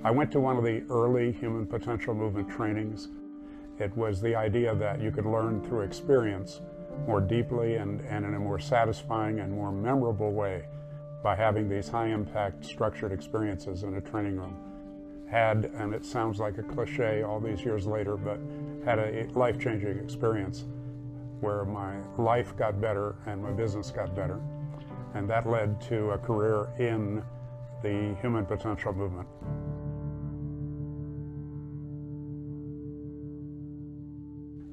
I went to one of the early human potential movement trainings. It was the idea that you could learn through experience more deeply and in a more satisfying and more memorable way by having these high-impact structured experiences in a training room. Had, and it sounds like a cliche all these years later, but had a life-changing experience where my life got better and my business got better. And that led to a career in the human potential movement.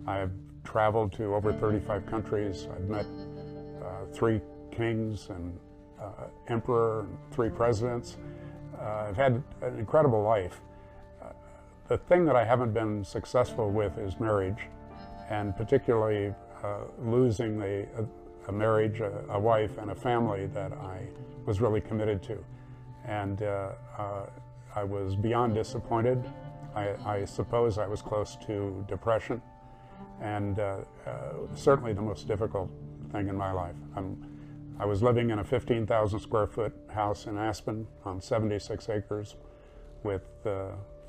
I've traveled to over 35 countries. I've met 3 kings and emperor and 3 presidents. I've had an incredible life. The thing that I haven't been successful with is marriage, and particularly losing a marriage, a wife, and a family that I was really committed to. And I was beyond disappointed. I suppose I was close to depression, and certainly the most difficult thing in my life. I was living in a 15,000 square foot house in Aspen on 76 acres with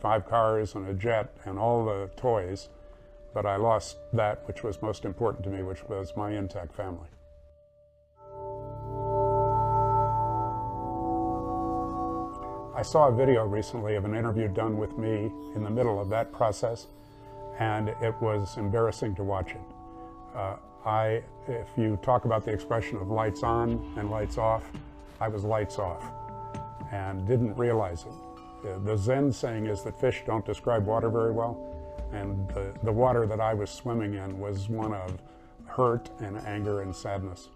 5 cars and a jet and all the toys, but I lost that which was most important to me, which was my intact family. I saw a video recently of an interview done with me in the middle of that process, and it was embarrassing to watch it. If you talk about the expression of lights on and lights off, I was lights off and didn't realize it. The Zen saying is that fish don't describe water very well, and the water that I was swimming in was one of hurt and anger and sadness.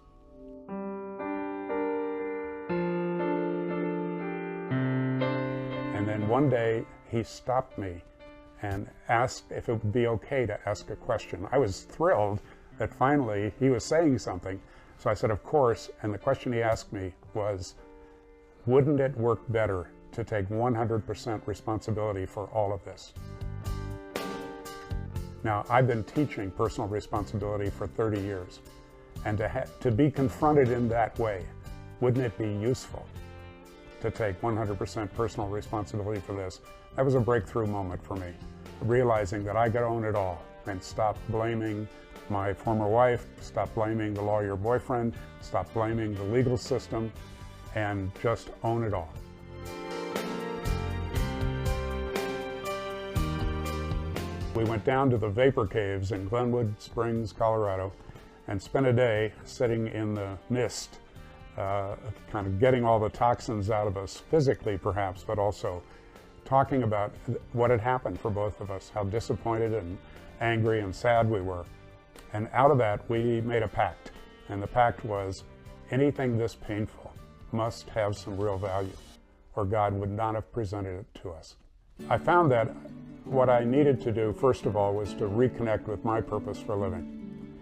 And then one day he stopped me and asked if it would be okay to ask a question. I was thrilled that finally he was saying something. So I said, of course, and the question he asked me was, wouldn't it work better to take 100% responsibility for all of this? Now, I've been teaching personal responsibility for 30 years, and to be confronted in that way, wouldn't it be useful to take 100% personal responsibility for this? That was a breakthrough moment for me, realizing that I could own it all and stop blaming my former wife, stop blaming the lawyer boyfriend, stop blaming the legal system, and just own it all. We went down to the vapor caves in Glenwood Springs, Colorado, and spent a day sitting in the mist, kind of getting all the toxins out of us physically perhaps, but also talking about what had happened for both of us, how disappointed and angry and sad we were. And out of that, we made a pact. And the pact was, anything this painful must have some real value, or God would not have presented it to us. I found that what I needed to do, first of all, was to reconnect with my purpose for living.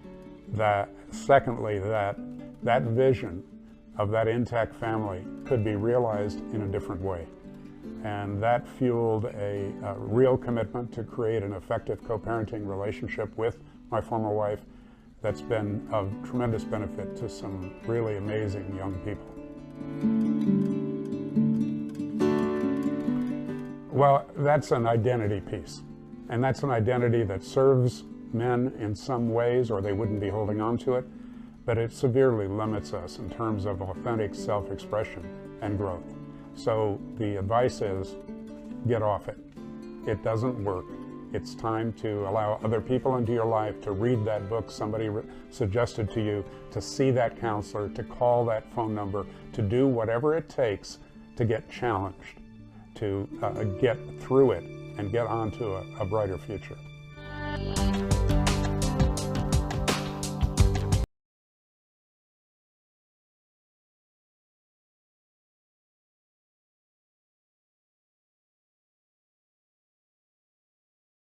That, secondly, that vision of that intact family could be realized in a different way. And that fueled a real commitment to create an effective co-parenting relationship with my former wife that's been of tremendous benefit to some really amazing young people. Well, that's an identity piece. And that's an identity that serves men in some ways, or they wouldn't be holding on to it, but it severely limits us in terms of authentic self-expression and growth. So the advice is, get off it. It doesn't work. It's time to allow other people into your life, to read that book somebody suggested to you, to see that counselor, to call that phone number, to do whatever it takes to get challenged, to get through it and get onto a brighter future.